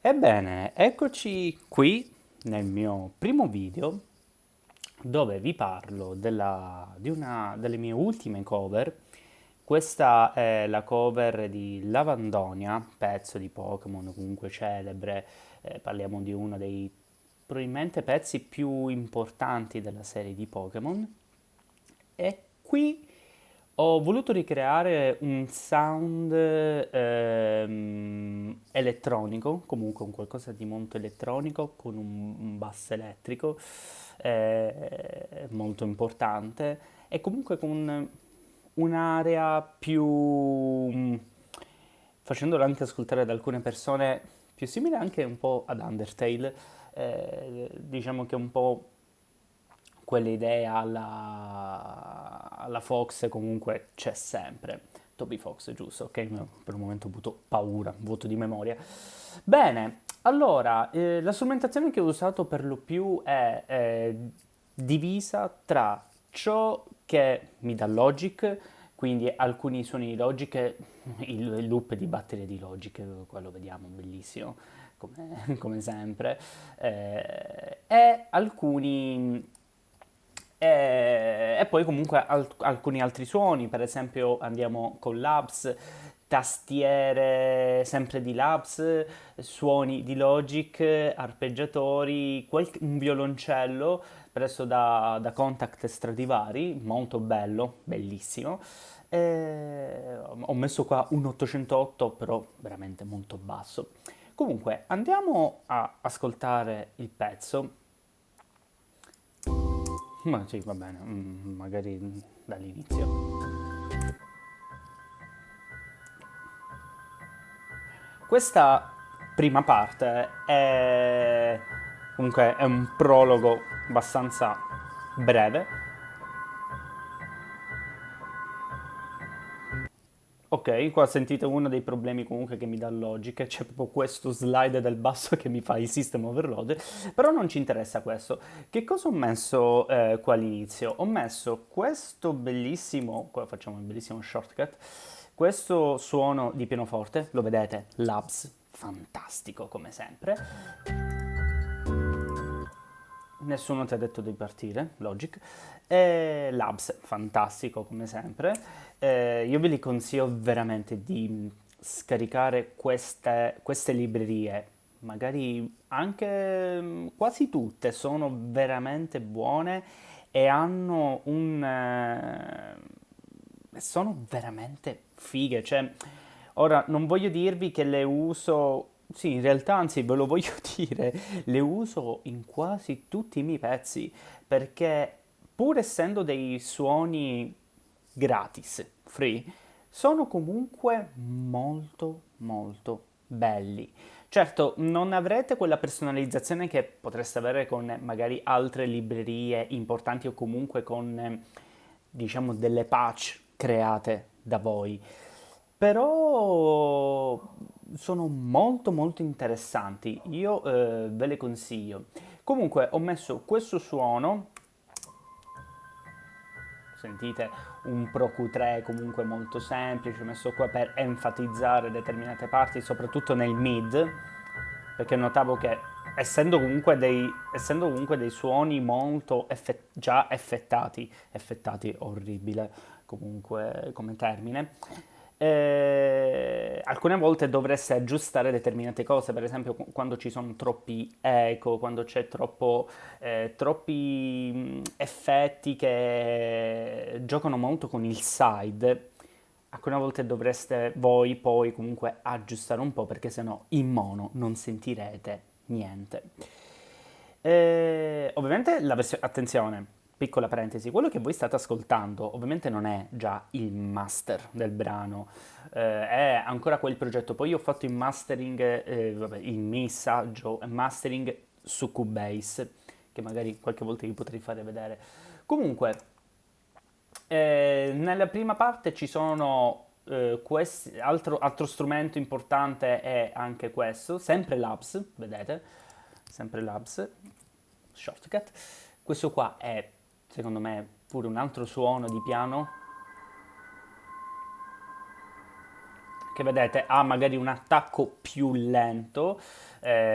Ebbene, eccoci qui nel mio primo video dove vi parlo di una delle mie ultime cover. Questa è la cover di Lavandonia, pezzo di Pokémon comunque celebre. Parliamo di uno dei probabilmente pezzi più importanti della serie di Pokémon. E qui ho voluto ricreare un sound elettronico, comunque un qualcosa di molto elettronico con un basso elettrico molto importante e comunque con un'area più, facendolo anche ascoltare ad alcune persone, più simile anche un po' ad Undertale, diciamo che un po' quell'idea alla Fox comunque c'è sempre. Toby Fox, giusto? Ok, per un momento ho avuto paura, vuoto di memoria. Bene, allora, la strumentazione che ho usato per lo più è divisa tra ciò che mi dà Logic, quindi alcuni suoni di Logic, il loop di batterie di Logic, quello vediamo, bellissimo, come sempre, e alcuni e poi comunque alcuni altri suoni, per esempio andiamo con Labs, tastiere sempre di Labs, suoni di Logic, arpeggiatori, un violoncello preso da Contact Stradivari, molto bello, bellissimo. Ho messo qua un 808, però veramente molto basso. Comunque, andiamo a ascoltare il pezzo. Ma sì, va bene, magari dall'inizio. Questa prima parte è comunque è un prologo abbastanza breve. Ok, qua sentite uno dei problemi comunque che mi dà Logic, c'è proprio questo slide del basso che mi fa il system overload, però non ci interessa questo. Che cosa ho messo qua all'inizio? Ho messo questo bellissimo, qua facciamo un bellissimo shortcut, questo suono di pianoforte, lo vedete? Labs, fantastico come sempre. Nessuno ti ha detto di partire, Logic. E Labs, fantastico come sempre. Io ve li consiglio veramente di scaricare queste librerie, magari anche quasi tutte sono veramente buone e hanno sono veramente fighe. Cioè, ora non voglio dirvi che le uso. Sì, in realtà, anzi, ve lo voglio dire, le uso in quasi tutti i miei pezzi perché pur essendo dei suoni gratis, free, sono comunque molto molto belli. Certo, non avrete quella personalizzazione che potreste avere con magari altre librerie importanti o comunque con, diciamo, delle patch create da voi. Però sono molto molto interessanti, io ve le consiglio. Comunque ho messo questo suono, sentite un Pro Q3 comunque molto semplice, ho messo qua per enfatizzare determinate parti, soprattutto nel mid, perché notavo che essendo comunque dei suoni molto già effettati orribile comunque come termine, alcune volte dovreste aggiustare determinate cose, per esempio quando ci sono troppi eco, quando c'è troppi effetti che giocano molto con il side. Alcune volte dovreste voi poi comunque aggiustare un po' perché sennò in mono non sentirete niente. Ovviamente attenzione, piccola parentesi, quello che voi state ascoltando ovviamente non è già il master del brano, è ancora quel progetto. Poi io ho fatto il mastering, vabbè, il missaggio e mastering su Cubase, che magari qualche volta vi potrei fare vedere. Comunque, nella prima parte ci sono altro strumento importante è anche questo, sempre Labs, vedete? Sempre Labs, shortcut. Questo qua è, secondo me, pure un altro suono di piano che vedete ha magari un attacco più lento,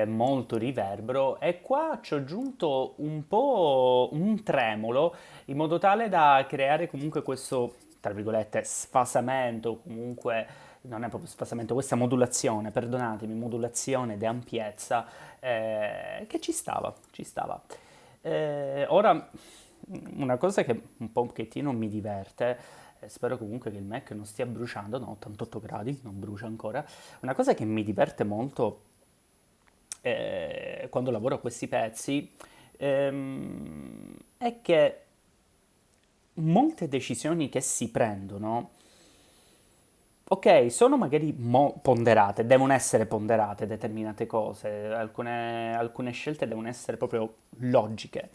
molto riverbero, e qua ci ho aggiunto un po' un tremolo in modo tale da creare comunque questo, tra virgolette, sfasamento, comunque non è proprio sfasamento, questa modulazione, perdonatemi, modulazione di ampiezza, che ci stava, ci stava. Ora, una cosa che un pochettino mi diverte, spero comunque che il Mac non stia bruciando, no, 88 gradi, non brucia ancora. Una cosa che mi diverte molto quando lavoro a questi pezzi è che molte decisioni che si prendono, ok, sono magari ponderate, devono essere ponderate determinate cose, alcune scelte devono essere proprio logiche,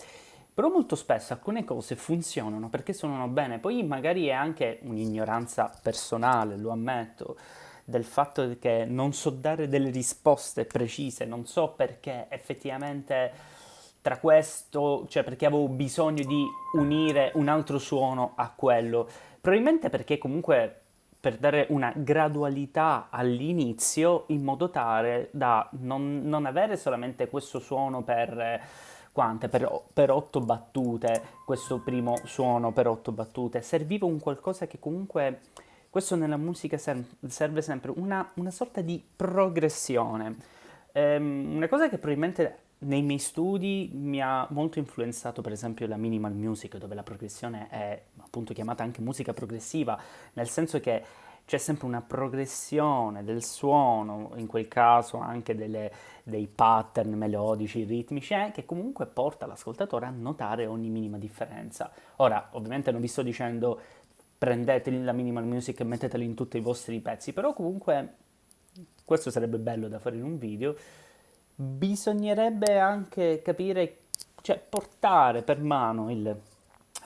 però molto spesso alcune cose funzionano perché suonano bene, poi magari è anche un'ignoranza personale, lo ammetto, del fatto che non so dare delle risposte precise, non so perché effettivamente tra questo, cioè perché avevo bisogno di unire un altro suono a quello. Probabilmente perché comunque per dare una gradualità all'inizio in modo tale da non avere solamente questo suono per quante? Per 8 battute, questo primo suono per 8 battute. Serviva un qualcosa che comunque, questo nella musica serve sempre, una sorta di progressione. Una cosa che probabilmente nei miei studi mi ha molto influenzato, per esempio, la minimal music, dove la progressione è appunto chiamata anche musica progressiva, nel senso che c'è sempre una progressione del suono, in quel caso anche dei pattern melodici, ritmici, che comunque porta l'ascoltatore a notare ogni minima differenza. Ora, ovviamente non vi sto dicendo prendete la minimal music e mettetela in tutti i vostri pezzi, però comunque questo sarebbe bello da fare in un video. Bisognerebbe anche capire, cioè portare per mano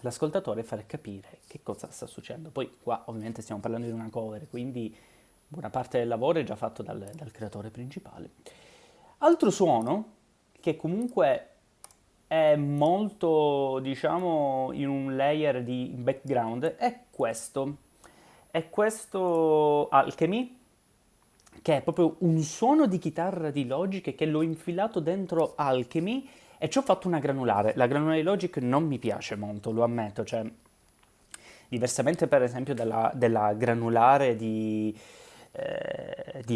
l'ascoltatore e fare capire che cosa sta succedendo. Poi qua ovviamente stiamo parlando di una cover, quindi buona parte del lavoro è già fatto dal creatore principale. Altro suono che comunque è molto, diciamo, in un layer di background è questo. È questo Alchemy, che è proprio un suono di chitarra di Logic che l'ho infilato dentro Alchemy e ci ho fatto una granulare. La granulare di Logic non mi piace molto, lo ammetto, cioè diversamente per esempio della granulare di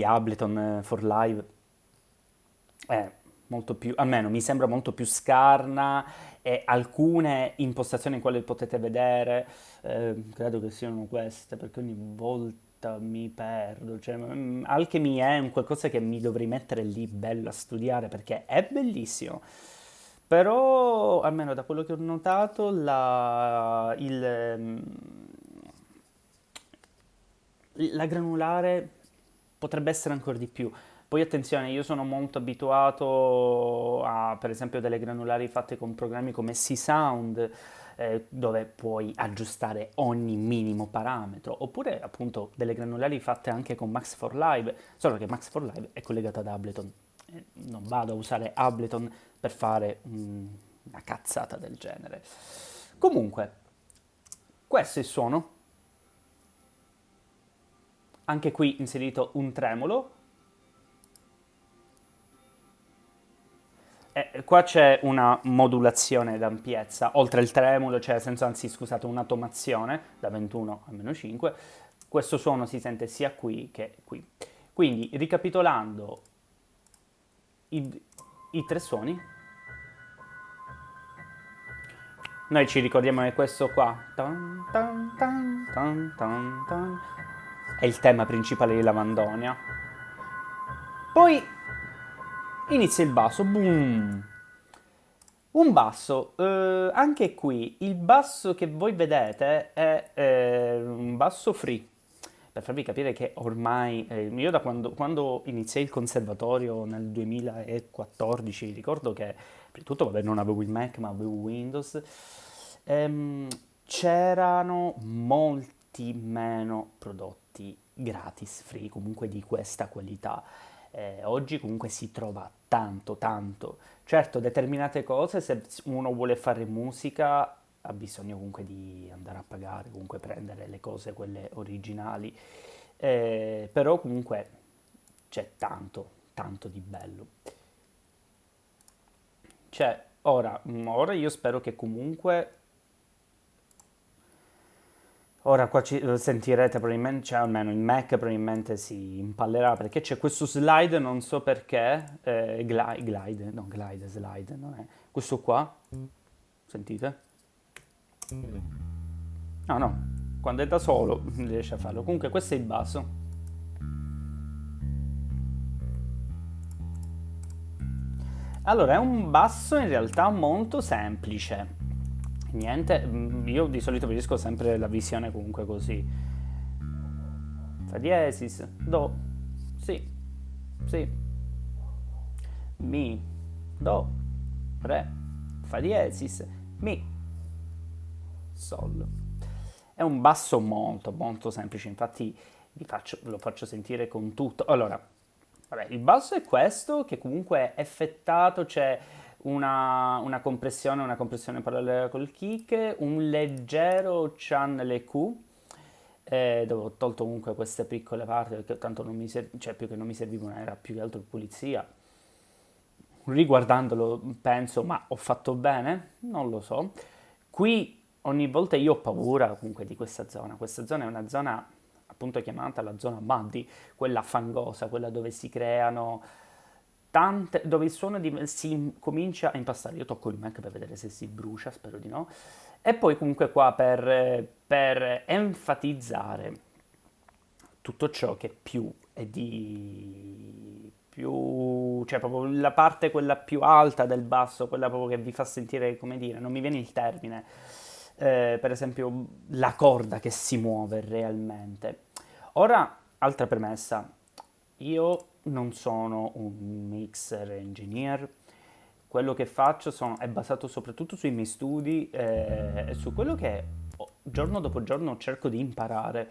Ableton for Live, è molto più, almeno mi sembra molto più scarna e alcune impostazioni in quelle potete vedere, credo che siano queste perché ogni volta mi perdo, cioè, Alchemy è un qualcosa che mi dovrei mettere lì bello a studiare perché è bellissimo. Però, almeno da quello che ho notato, la granulare potrebbe essere ancora di più. Poi attenzione, io sono molto abituato a, per esempio, delle granulari fatte con programmi come C-Sound, dove puoi aggiustare ogni minimo parametro, oppure appunto delle granulari fatte anche con Max for Live, solo che Max for Live è collegato ad Ableton. Non vado a usare Ableton per fare una cazzata del genere. Comunque, questo è il suono, anche qui inserito un tremolo. Qua c'è una modulazione d'ampiezza, oltre il tremolo c'è, anzi scusate, un'automazione da 21 a meno 5. Questo suono si sente sia qui che qui. Quindi, ricapitolando i, i tre suoni, noi ci ricordiamo che questo qua tan, tan, tan, tan, tan, tan, è il tema principale di Lavandonia. Poi inizia il basso, boom. Un basso, anche qui il basso che voi vedete è un basso free, per farvi capire che ormai, io da quando iniziai il conservatorio nel 2014, ricordo che, prima di tutto, vabbè, non avevo il Mac ma avevo Windows, c'erano molti meno prodotti gratis, free, comunque di questa qualità. Oggi comunque si trova tanto, tanto. Certo, determinate cose, se uno vuole fare musica, ha bisogno comunque di andare a pagare, comunque prendere le cose, quelle originali. però comunque c'è tanto, tanto di bello. Cioè, ora io spero che comunque, ora qua sentirete probabilmente, cioè almeno il Mac probabilmente si impallerà perché c'è questo slide, non so perché, slide, non è, questo qua, sentite? No, no, quando è da solo riesce a farlo. Comunque questo è il basso. Allora, è un basso in realtà molto semplice. Niente, io di solito preferisco sempre la visione comunque così. Fa diesis, do, si, si, mi, do, re, fa diesis, mi, sol. È un basso molto, molto semplice, infatti ve lo faccio sentire con tutto. Allora, vabbè, il basso è questo, che comunque è effettato, c'è una compressione parallela col kick, un leggero channel EQ, dove ho tolto comunque queste piccole parti perché tanto non mi cioè più che non mi servivano, era più che altro pulizia. Riguardandolo penso, ma ho fatto bene? Non lo so. Qui ogni volta io ho paura comunque di questa zona. Questa zona è una zona appunto chiamata la zona muddy, quella fangosa, quella dove si creano tante, dove il suono si comincia a impastare. Io tocco il Mac per vedere se si brucia, spero di no. E poi comunque qua per enfatizzare tutto ciò che più è di più, cioè proprio la parte quella più alta del basso, quella proprio che vi fa sentire, come dire, non mi viene il termine, per esempio la corda che si muove realmente. Ora, altra premessa, io non sono un mixer engineer, quello che faccio è basato soprattutto sui miei studi e su quello che giorno dopo giorno cerco di imparare.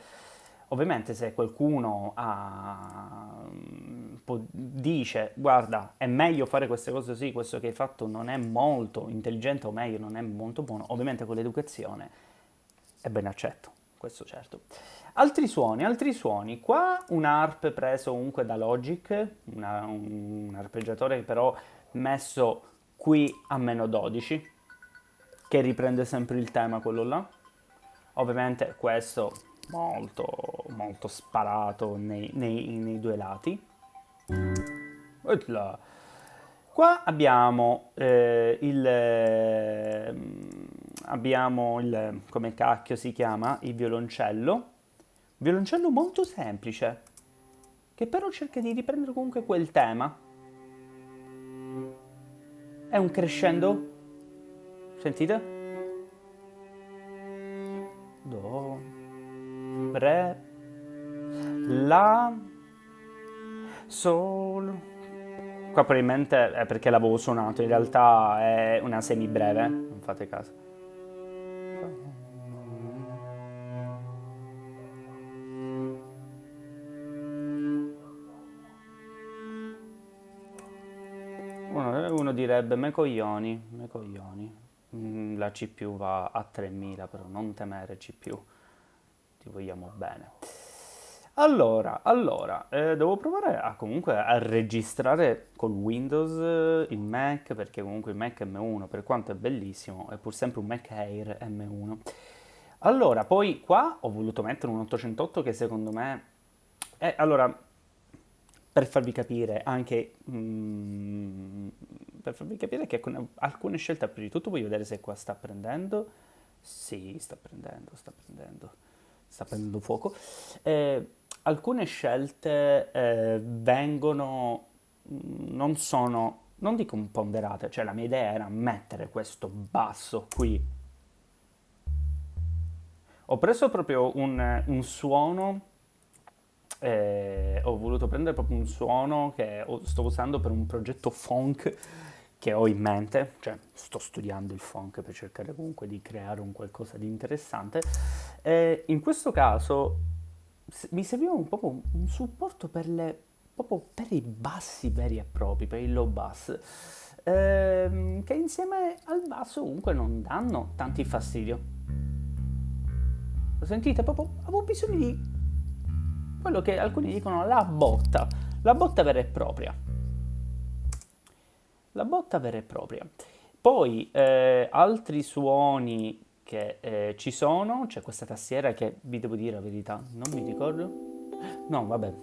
Ovviamente se qualcuno dice guarda è meglio fare queste cose così, questo che hai fatto non è molto intelligente o meglio non è molto buono, ovviamente con l'educazione è ben accetto, questo certo. Altri suoni, qua un harp preso comunque da Logic, un arpeggiatore però messo qui a meno 12, che riprende sempre il tema quello là. Ovviamente questo molto, molto sparato nei due lati. Etla. Qua abbiamo il, come cacchio si chiama, il violoncello. Violoncello molto semplice, che però cerca di riprendere comunque quel tema. È un crescendo, sentite? Do, re, la, sol. Qua probabilmente è perché l'avevo suonato, in realtà è una semibreve, non fate caso. Uno direbbe me coglioni. La CPU va a 3000, però non temere CPU, ti vogliamo bene. Allora, devo provare comunque a registrare con Windows il Mac, perché comunque il Mac M1, per quanto è bellissimo, è pur sempre un Mac Air M1. Allora, poi qua ho voluto mettere un 808 che secondo me... allora, per farvi capire anche... per farvi capire che con alcune scelte, prima di tutto voglio vedere se qua sta prendendo. Sì, sta prendendo fuoco. Alcune scelte vengono, non sono, non dico ponderate, cioè la mia idea era mettere questo basso qui. Ho preso proprio un suono, ho voluto prendere proprio un suono che sto usando per un progetto funk che ho in mente, cioè sto studiando il funk per cercare comunque di creare un qualcosa di interessante. In questo caso mi serviva proprio un supporto proprio per i bassi veri e propri, per il low bass, che insieme al basso comunque non danno tanti fastidio. Lo sentite? Proprio avevo bisogno di quello che alcuni dicono la botta vera e propria. La botta vera e propria. Poi altri suoni che ci sono, c'è questa tastiera che vi devo dire la verità, non mi ricordo. No, vabbè,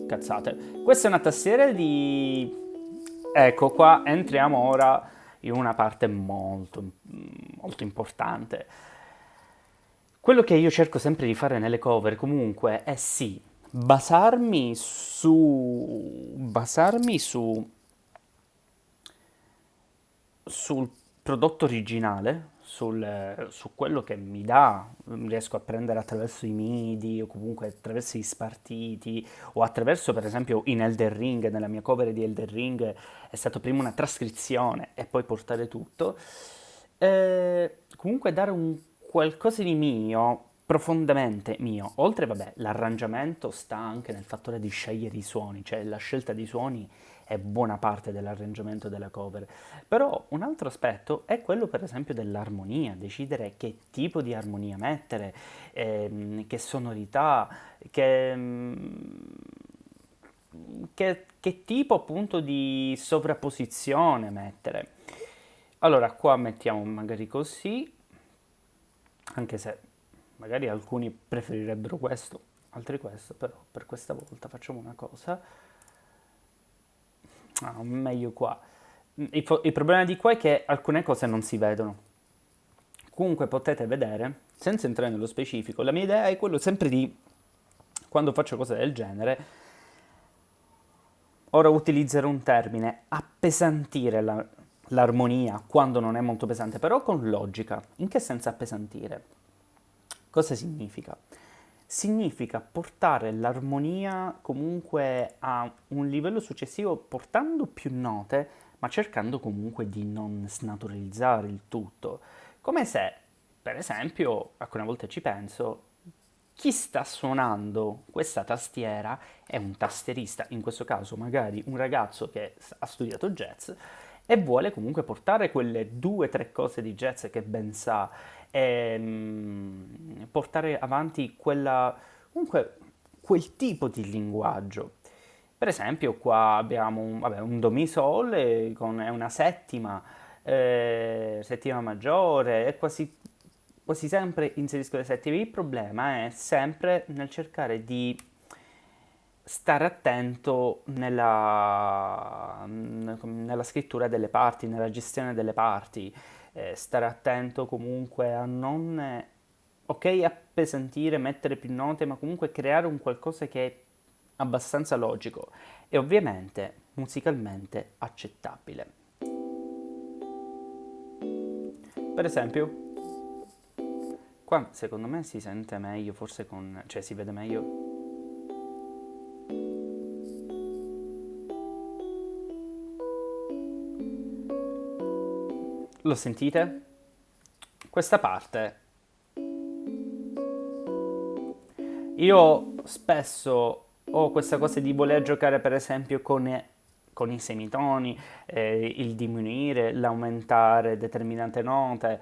cazzate. Questa è una tastiera di... Ecco, qua entriamo ora in una parte molto importante. Quello che io cerco sempre di fare nelle cover comunque è sì, basarmi sul prodotto originale, su quello che mi dà, riesco a prendere attraverso i MIDI o comunque attraverso i spartiti o attraverso per esempio in Elden Ring, nella mia cover di Elden Ring è stato prima una trascrizione e poi portare tutto. Comunque dare un qualcosa di mio, profondamente mio. Oltre, vabbè, l'arrangiamento sta anche nel fattore di scegliere i suoni, cioè la scelta di suoni è buona parte dell'arrangiamento della cover. Però un altro aspetto è quello per esempio dell'armonia, decidere che tipo di armonia mettere, che sonorità, che tipo appunto di sovrapposizione mettere. Allora, qua mettiamo magari così, anche se magari alcuni preferirebbero questo, altri questo, però per questa volta facciamo una cosa. Meglio qua. Il problema di qua è che alcune cose non si vedono. Comunque potete vedere, senza entrare nello specifico, la mia idea è quello sempre di, quando faccio cose del genere, ora utilizzerò un termine, appesantire l'armonia quando non è molto pesante, però con logica. In che senso appesantire? Cosa significa? Significa portare l'armonia comunque a un livello successivo portando più note, ma cercando comunque di non snaturalizzare il tutto. Come se, per esempio, alcune volte ci penso, chi sta suonando questa tastiera è un tastierista, in questo caso magari un ragazzo che ha studiato jazz e vuole comunque portare quelle due o tre cose di jazz che ben sa e portare avanti comunque quel tipo di linguaggio. Per esempio, qua abbiamo vabbè, un Do Mi Sol è una settima, settima maggiore, e quasi sempre inserisco le settime. Il problema è sempre nel cercare di stare attento nella scrittura delle parti, nella gestione delle parti, stare attento comunque a non, ok, appesantire, mettere più note, ma comunque creare un qualcosa che è abbastanza logico e ovviamente musicalmente accettabile. Per esempio, qua secondo me si sente meglio, forse cioè si vede meglio. Lo sentite? Questa parte io spesso ho questa cosa di voler giocare per esempio con i semitoni, il diminuire, l'aumentare determinate note,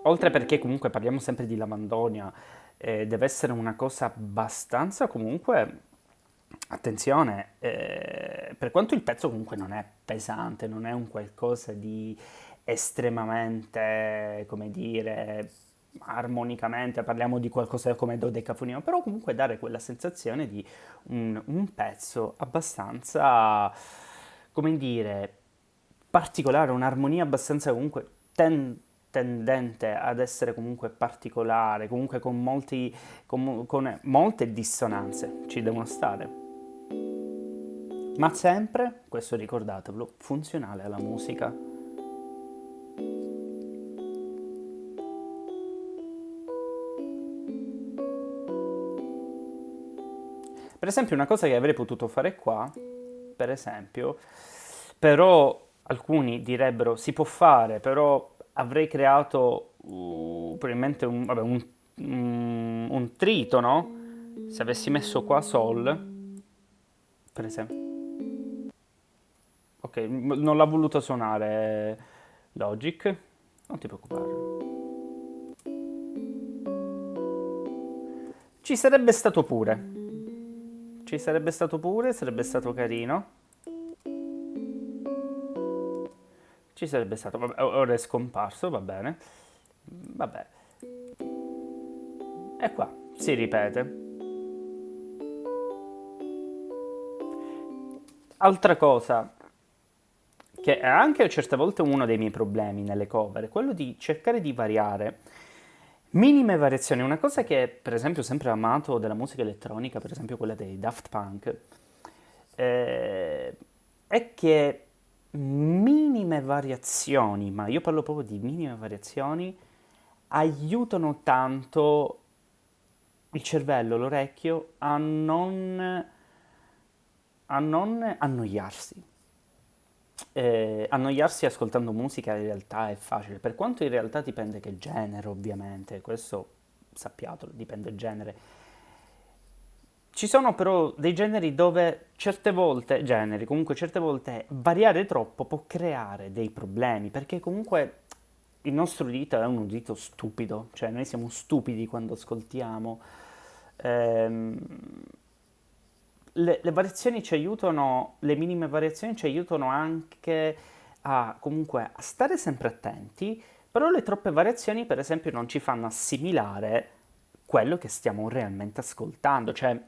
oltre perché comunque parliamo sempre di lavandonia, deve essere una cosa abbastanza comunque, attenzione, per quanto il pezzo comunque non è pesante, non è un qualcosa di estremamente, come dire, armonicamente, parliamo di qualcosa come dodecafonino, però comunque dare quella sensazione di un pezzo abbastanza, come dire, particolare, un'armonia abbastanza comunque tendente ad essere comunque particolare, comunque con molte dissonanze ci devono stare, ma sempre, questo ricordatevelo, funzionale alla musica. Per esempio, una cosa che avrei potuto fare qua, per esempio, però alcuni direbbero si può fare, però avrei creato probabilmente vabbè, un tritono, se avessi messo qua Sol, per esempio. Ok, non l'ha voluto suonare Logic, non ti preoccupare. Ci sarebbe stato pure. Ci sarebbe stato pure, sarebbe stato carino. Ci sarebbe stato, vabbè, ora è scomparso, va bene. Vabbè. E qua, si ripete. Altra cosa, che è anche certe volte uno dei miei problemi nelle cover, è quello di cercare di variare. Minime variazioni, una cosa che per esempio ho sempre amato della musica elettronica, per esempio quella dei Daft Punk, è che minime variazioni, ma io parlo proprio di minime variazioni, aiutano tanto il cervello, l'orecchio a non annoiarsi. Annoiarsi ascoltando musica in realtà è facile, per quanto in realtà dipende che genere, ovviamente, questo sappiatelo, dipende dal genere. Ci sono però dei generi dove certe volte, generi, comunque certe volte variare troppo può creare dei problemi, perché comunque il nostro udito è un udito stupido, cioè noi siamo stupidi quando ascoltiamo. Ehm, le variazioni ci aiutano, le minime variazioni ci aiutano anche a comunque a stare sempre attenti, però le troppe variazioni, per esempio, non ci fanno assimilare quello che stiamo realmente ascoltando. Cioè,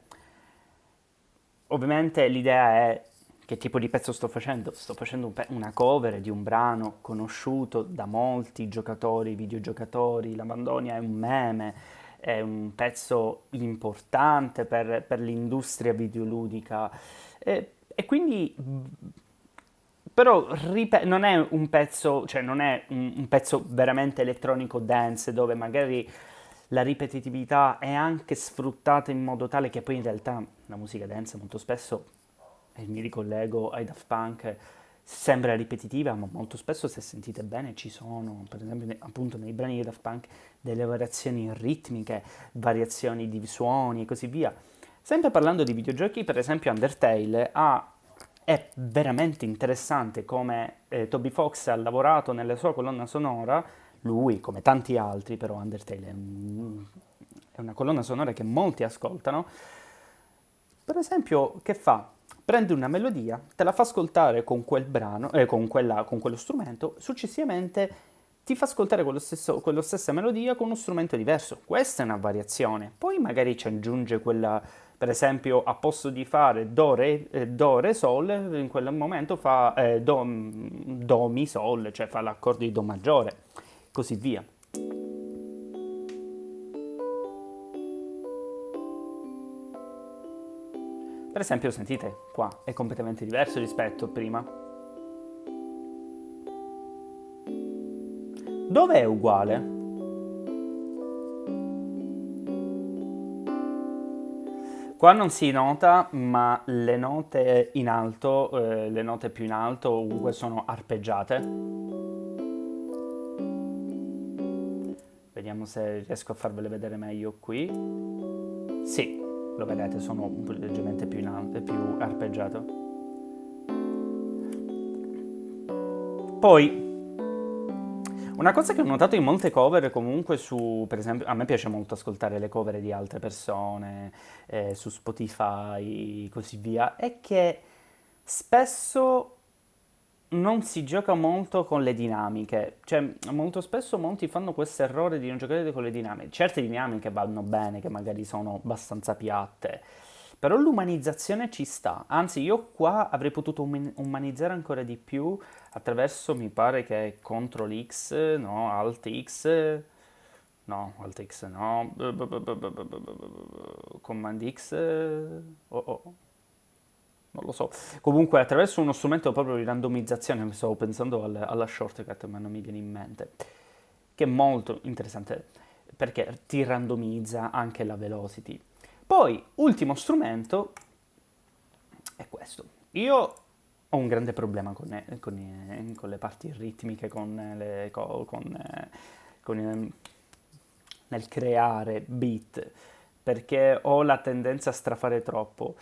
ovviamente l'idea è che tipo di pezzo sto facendo? Sto facendo una cover di un brano conosciuto da molti giocatori, videogiocatori. La Mandonia è un meme, è un pezzo importante per l'industria videoludica. E quindi, però, non è un pezzo, cioè non è un pezzo veramente elettronico dance dove magari la ripetitività è anche sfruttata in modo tale che poi in realtà la musica dance molto spesso, e mi ricollego ai Daft Punk, sembra ripetitiva, ma molto spesso se sentite bene ci sono, per esempio appunto nei brani di Daft Punk, delle variazioni ritmiche, variazioni di suoni e così via. Sempre parlando di videogiochi, per esempio Undertale è veramente interessante come Toby Fox ha lavorato nella sua colonna sonora, lui come tanti altri, però Undertale è una colonna sonora che molti ascoltano. Per esempio, che fa? Prende una melodia, te la fa ascoltare con quel brano, con quello strumento, successivamente ti fa ascoltare quello stessa melodia con uno strumento diverso. Questa è una variazione. Poi magari ci aggiunge quella, per esempio, a posto di fare do, re, sol, in quel momento fa do, mi, sol, cioè fa l'accordo di do maggiore, così via. Per esempio, sentite, qua è completamente diverso rispetto a prima. Dove è uguale? Qua non si nota, ma le note in alto, le note più in alto ovunque sono arpeggiate. Vediamo se riesco a farvele vedere meglio qui. Sì, lo vedete, sono leggermente più in alto, più arpeggiato. Poi, una cosa che ho notato in molte cover, comunque per esempio, a me piace molto ascoltare le cover di altre persone, su Spotify, così via, è che spesso non si gioca molto con le dinamiche, cioè molto spesso molti fanno questo errore di non giocare con le dinamiche. Certe dinamiche vanno bene, che magari sono abbastanza piatte, però l'umanizzazione ci sta. Anzi, io qua avrei potuto umanizzare ancora di più attraverso, mi pare che è Ctrl X, no, Alt X, no, Alt X no, Command X, non lo so. Comunque, attraverso uno strumento proprio di randomizzazione, mi stavo pensando alla shortcut, ma non mi viene in mente, che è molto interessante perché ti randomizza anche la velocity. Poi, ultimo strumento è questo. Io ho un grande problema con le parti ritmiche, nel creare beat, perché ho la tendenza a strafare troppo.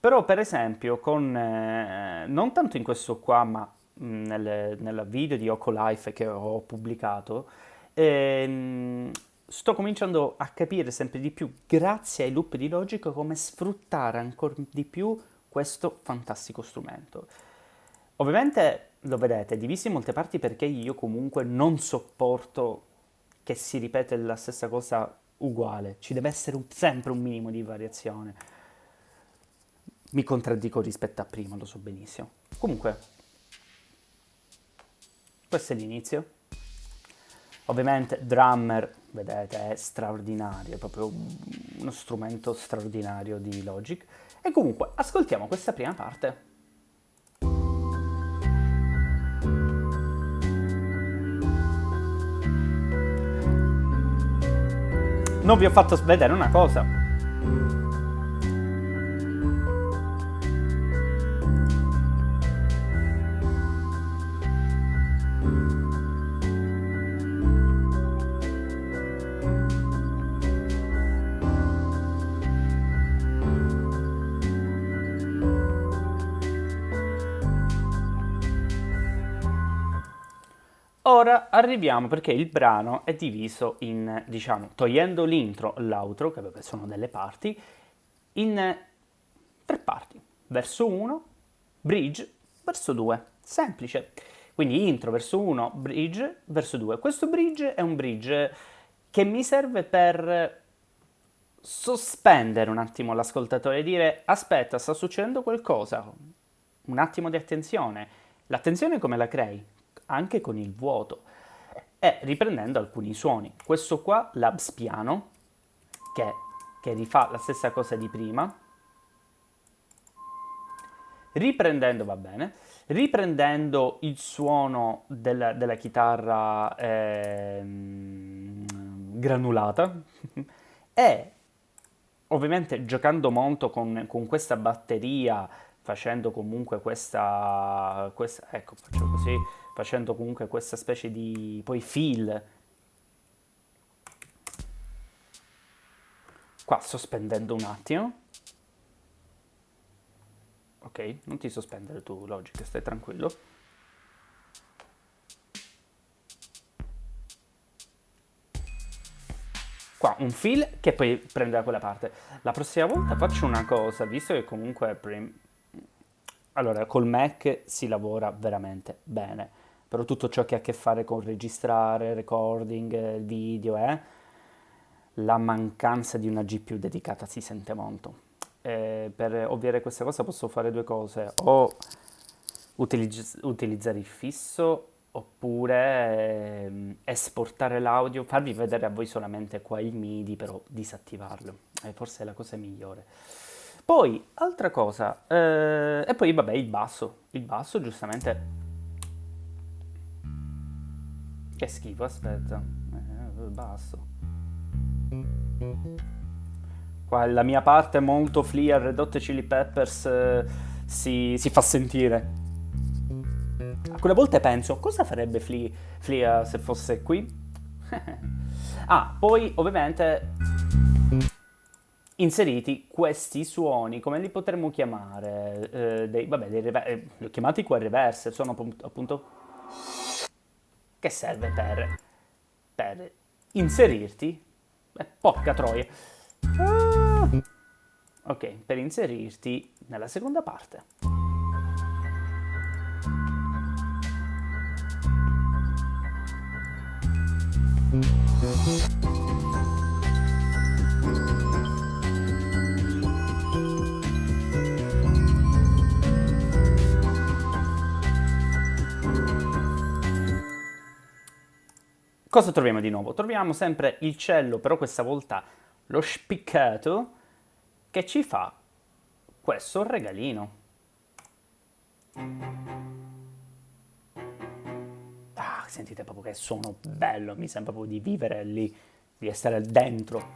Però, per esempio, non tanto in questo qua, ma nel video di Life che ho pubblicato, ehm, sto cominciando a capire sempre di più, grazie ai loop di Logic, come sfruttare ancora di più questo fantastico strumento. Ovviamente, lo vedete, è diviso in molte parti perché io comunque non sopporto che si ripete la stessa cosa uguale. Ci deve essere sempre un minimo di variazione. Mi contraddico rispetto a prima, lo so benissimo. Comunque, questo è l'inizio. Ovviamente Drummer, vedete, è straordinario, è proprio uno strumento straordinario di Logic. E comunque, ascoltiamo questa prima parte. Non vi ho fatto vedere una cosa. Ora arriviamo perché il brano è diviso in, diciamo, togliendo l'intro e l'outro, che vabbè sono delle parti, in tre parti. Verso 1, bridge, verso 2. Semplice. Quindi intro, verso 1, bridge, verso 2. Questo bridge è un bridge che mi serve per sospendere un attimo l'ascoltatore e dire aspetta, sta succedendo qualcosa, un attimo di attenzione. L'attenzione come la crei? Anche con il vuoto e riprendendo alcuni suoni. Questo qua, l'abs piano, che rifà la stessa cosa di prima, riprendendo, va bene, riprendendo il suono della chitarra granulata e ovviamente giocando molto con questa batteria, facendo comunque ecco, faccio così, facendo comunque questa specie di, poi fill, qua sospendendo un attimo, ok, non ti sospendere tu, Logic, stai tranquillo. Qua un fill che poi prende da quella parte. La prossima volta faccio una cosa, visto che comunque allora col Mac si lavora veramente bene, però tutto ciò che ha a che fare con registrare, recording, video, la mancanza di una GPU dedicata si sente molto. Per ovviare questa cosa posso fare due cose, o utilizzare il fisso oppure esportare l'audio, farvi vedere a voi solamente qua il MIDI, però disattivarlo. Forse è la cosa migliore. Poi, altra cosa, e poi vabbè il basso giustamente, che schifo, aspetta, basso. Qua la mia parte molto Flea Red Hot Chili Peppers si fa sentire. Alcune volte penso, cosa farebbe Flea se fosse qui? Ah, poi ovviamente inseriti questi suoni, come li potremmo chiamare? Vabbè, li ho chiamati qua reverse, sono appunto che serve per inserirti. Porca troia. Ah! Ok, per inserirti nella seconda parte. Cosa troviamo di nuovo? Troviamo sempre il cello, però questa volta lo spiccato, che ci fa questo regalino. Ah, sentite proprio che suono bello, mi sembra proprio di vivere lì, di essere dentro.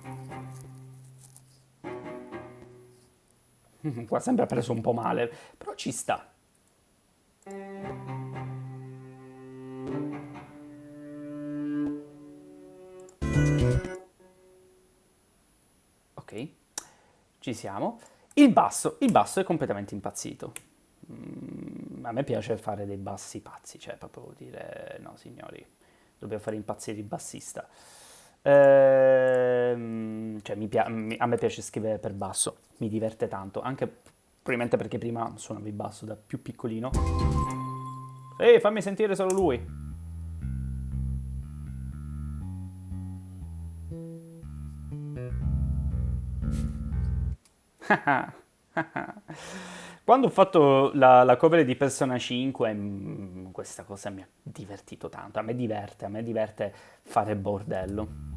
Qua sembra preso un po' male, però ci sta. Ok, ci siamo. Il basso è completamente impazzito. A me piace fare dei bassi pazzi, cioè proprio dire no signori, dobbiamo fare impazzire il bassista. Cioè, a me piace scrivere per basso, mi diverte tanto, anche probabilmente perché prima suonavi basso da più piccolino. Ehi, fammi sentire solo lui. Quando ho fatto la cover di Persona 5, questa cosa mi ha divertito tanto. A me diverte fare bordello.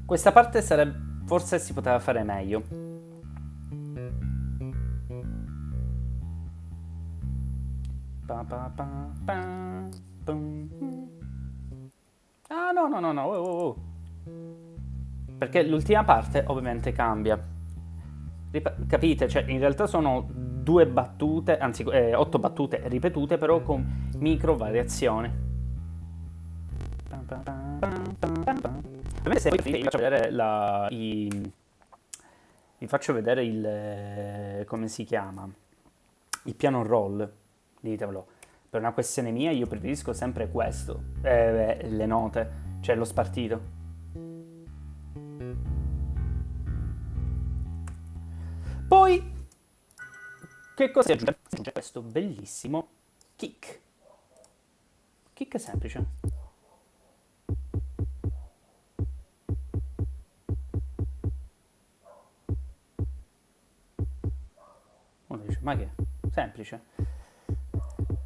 Questa parte sarebbe, forse si poteva fare meglio. Pa, pa, pa, pa, pum. Ah, no, no, no, no, oh, oh, oh. Perché l'ultima parte ovviamente cambia. Capite? Cioè, in realtà sono due battute, anzi, 8 battute ripetute, però con micro variazioni. Ovviamente se poi vi faccio vedere vi faccio vedere come si chiama? Il piano roll, ditemelo. Per una questione mia io preferisco sempre questo, le note, cioè lo spartito. Poi, che cosa si aggiunge? Si aggiunge questo bellissimo kick. Kick semplice. Uno dice, ma che? Semplice.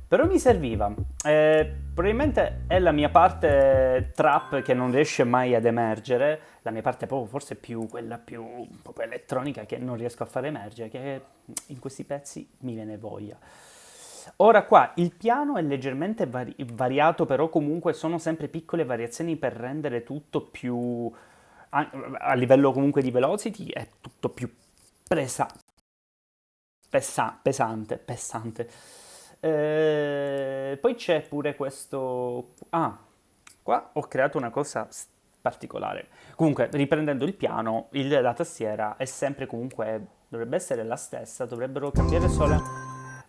Però mi serviva. Probabilmente è la mia parte trap che non riesce mai ad emergere, la mia parte proprio forse più quella più proprio elettronica che non riesco a far emergere, che in questi pezzi mi viene voglia. Ora qua il piano è leggermente variato, però comunque sono sempre piccole variazioni per rendere tutto più, a livello comunque di velocity, è tutto più presa, pesante. Poi c'è pure questo. Ah, qua ho creato una cosa particolare. Comunque, riprendendo il piano, la tastiera è sempre comunque. Dovrebbe essere la stessa, dovrebbero cambiare solo.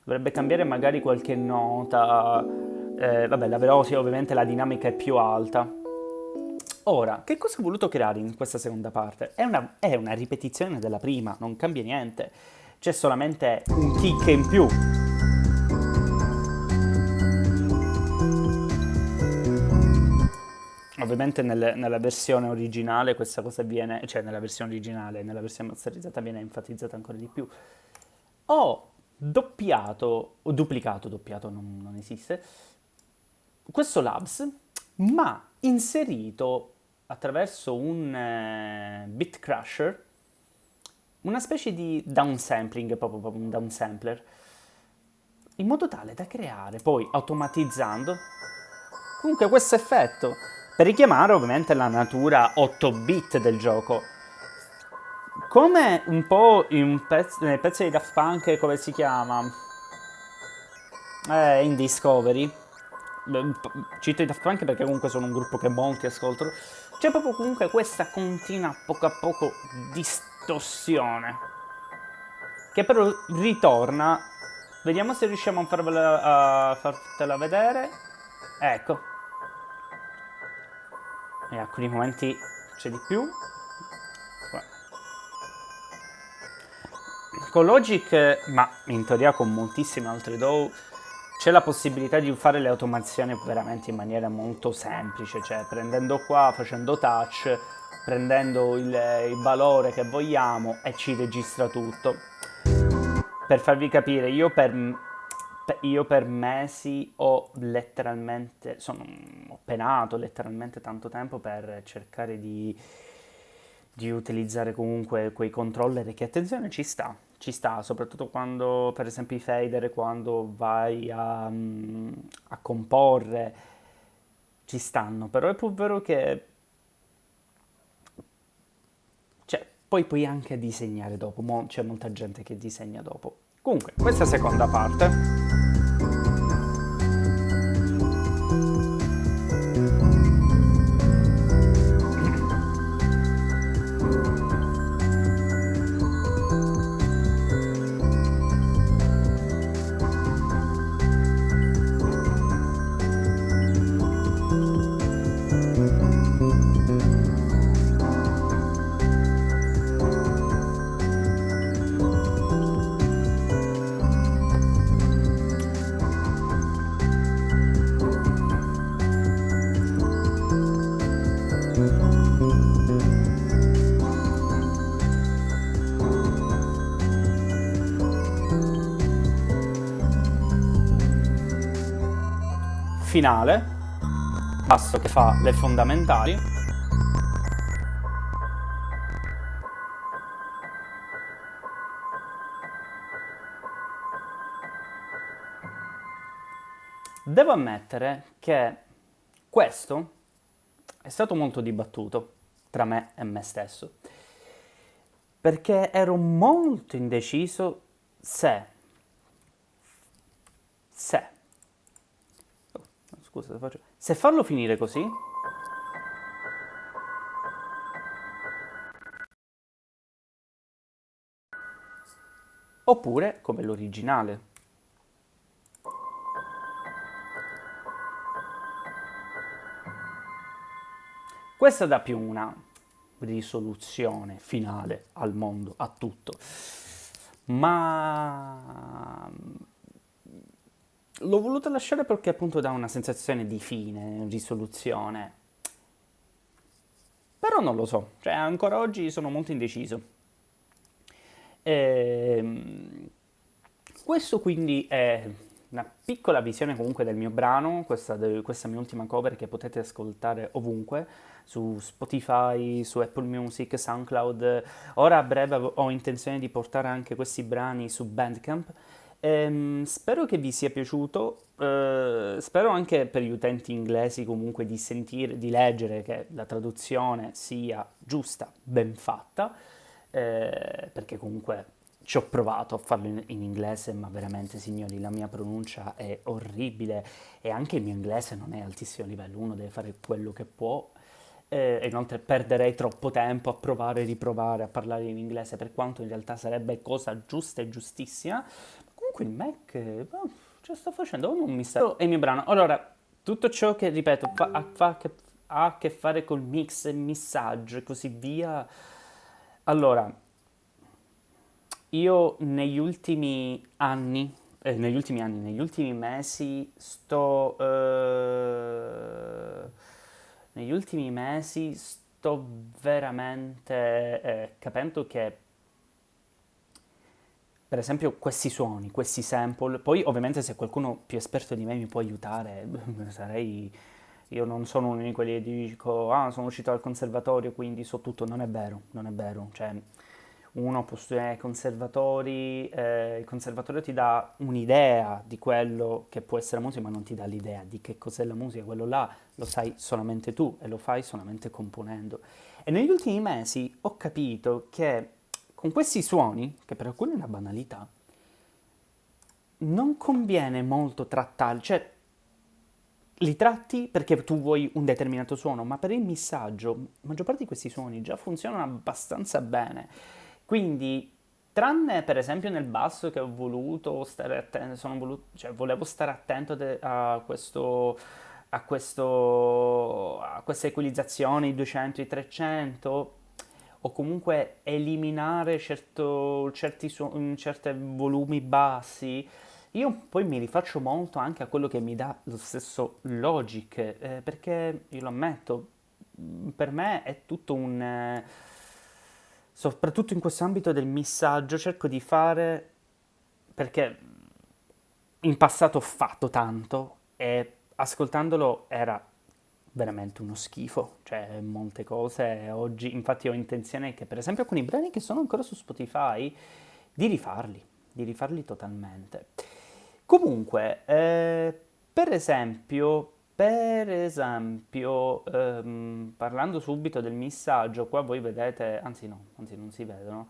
Dovrebbe cambiare magari qualche nota. Vabbè, la velocità, ovviamente la dinamica è più alta. Ora, che cosa ho voluto creare in questa seconda parte? È una ripetizione della prima, non cambia niente. C'è solamente un kick in più. Ovviamente nella versione originale questa cosa viene, cioè nella versione originale, nella versione masterizzata viene enfatizzata ancora di più. Ho doppiato, o duplicato, doppiato non esiste, questo Labs, ma inserito attraverso un Bit Crusher una specie di downsampling, proprio un downsampler, in modo tale da creare poi automatizzando comunque questo effetto per richiamare ovviamente la natura 8 bit del gioco. Come un po' nel pezzo di Daft Punk, come si chiama? In Discovery. Cito i Daft Punk perché comunque sono un gruppo che molti ascoltano. C'è proprio comunque questa continua a poco distorsione che però ritorna. Vediamo se riusciamo a fartela vedere. Ecco. In alcuni momenti c'è di più. Con Logic, ma in teoria con moltissime altre DAW, c'è la possibilità di fare le automazioni veramente in maniera molto semplice, cioè prendendo qua, facendo touch, prendendo il valore che vogliamo e ci registra tutto. Per farvi capire, io per mesi ho penato letteralmente tanto tempo per cercare di utilizzare comunque quei controller che, attenzione, ci sta, soprattutto quando, per esempio, i fader, quando vai a comporre, ci stanno, però è pur vero che, cioè, poi puoi anche disegnare dopo, c'è molta gente che disegna dopo. Comunque, questa seconda parte. finale, basso che fa le fondamentali. Devo ammettere che questo è stato molto dibattuto tra me e me stesso, perché ero molto indeciso se, se, oh, scusa, se farlo finire così, oppure come l'originale. Questa dà più una risoluzione finale al mondo, a tutto. Ma l'ho voluto lasciare perché appunto dà una sensazione di fine, risoluzione. Però non lo so, cioè ancora oggi sono molto indeciso. Ehm, Questo quindi è una piccola visione comunque del mio brano, questa mia ultima cover che potete ascoltare ovunque, su Spotify, su Apple Music, SoundCloud. Ora a breve ho intenzione di portare anche questi brani su Bandcamp. Spero che vi sia piaciuto, spero anche per gli utenti inglesi comunque di sentire, di leggere che la traduzione sia giusta, ben fatta, perché comunque ci ho provato a farlo in inglese, ma veramente, signori, la mia pronuncia è orribile e anche il mio inglese non è altissimo livello, uno deve fare quello che può e inoltre perderei troppo tempo a provare e riprovare a parlare in inglese, per quanto in realtà sarebbe cosa giusta e giustissima. Comunque il Mac, ce la sto facendo, o non mi sta... È il mio brano. Allora, tutto ciò che, ripeto, ha a che fare col mix e missaggio e così via. Allora, io negli ultimi mesi negli ultimi mesi sto veramente capendo che, per esempio, questi suoni, questi sample, poi ovviamente se qualcuno più esperto di me mi può aiutare, sarei... Io non sono uno di quelli che dico, ah, sono uscito dal conservatorio, quindi so tutto. Non è vero, non è vero. Cioè, uno può studiare ai conservatori, il conservatorio ti dà un'idea di quello che può essere la musica, ma non ti dà l'idea di che cos'è la musica. Quello là lo sai solamente tu e lo fai solamente componendo. E negli ultimi mesi ho capito che con questi suoni, che per alcuni è una banalità, non conviene molto trattarli, cioè li tratti perché tu vuoi un determinato suono, ma per il missaggio, la maggior parte di questi suoni già funzionano abbastanza bene. Quindi, tranne per esempio nel basso che ho voluto stare attento, cioè volevo stare attento a questa equalizzazione, i 200, i 300, o comunque eliminare certi volumi bassi. Io poi mi rifaccio molto anche a quello che mi dà lo stesso Logic, perché io lo ammetto, per me è tutto soprattutto in questo ambito del missaggio, cerco di fare, perché in passato ho fatto tanto e ascoltandolo era veramente uno schifo, cioè molte cose oggi, infatti ho intenzione che per esempio alcuni brani che sono ancora su Spotify, di rifarli, di rifarli totalmente. Comunque, parlando subito del missaggio, qua voi vedete, anzi non si vedono,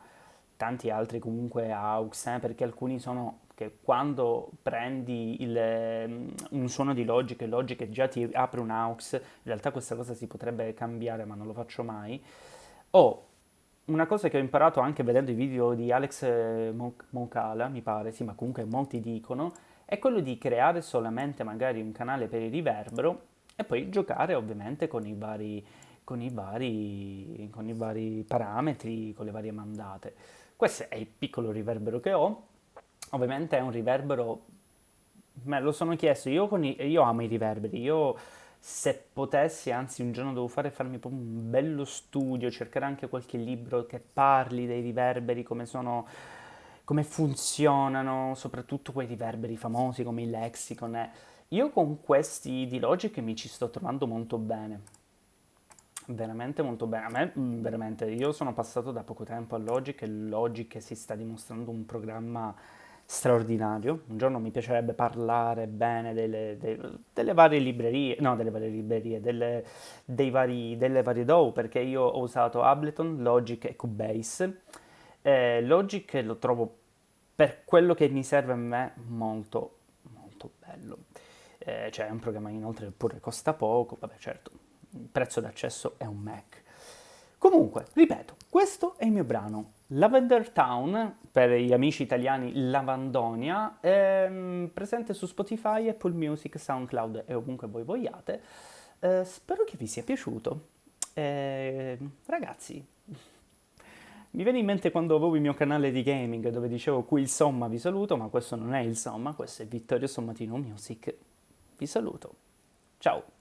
tanti altri comunque aux, perché alcuni sono che quando prendi un suono di Logic e Logic già ti apre un aux, in realtà questa cosa si potrebbe cambiare, ma non lo faccio mai. O una cosa che ho imparato anche vedendo i video di Alex Moncala, mi pare, sì, ma comunque molti dicono, è quello di creare solamente magari un canale per il riverbero e poi giocare ovviamente con i vari parametri, con le varie mandate. Questo è il piccolo riverbero che ho. Ovviamente è un riverbero, me lo sono chiesto, io amo i riverberi, io se potessi, anzi un giorno devo farmi proprio un bello studio, cercare anche qualche libro che parli dei riverberi, come funzionano, soprattutto quei riverberi famosi come il lexicon. Io con questi di Logic mi ci sto trovando molto bene, veramente molto bene. A me, veramente, io sono passato da poco tempo a Logic e Logic si sta dimostrando un programma straordinario. Un giorno mi piacerebbe parlare bene delle varie librerie, no, delle varie librerie, delle varie DAW, perché io ho usato Ableton, Logic e Cubase. Logic lo trovo per quello che mi serve a me molto, molto bello. Cioè è un programma inoltre che pure costa poco, vabbè certo, il prezzo d'accesso è un Mac. Comunque, ripeto, questo è il mio brano. Lavender Town, per gli amici italiani Lavandonia, è presente su Spotify, Apple Music, SoundCloud e ovunque voi vogliate. Spero che vi sia piaciuto. Ragazzi, mi viene in mente quando avevo il mio canale di gaming dove dicevo qui il Somma vi saluto, ma questo non è il Somma, questo è Vittorio Sommatino Music. Vi saluto. Ciao.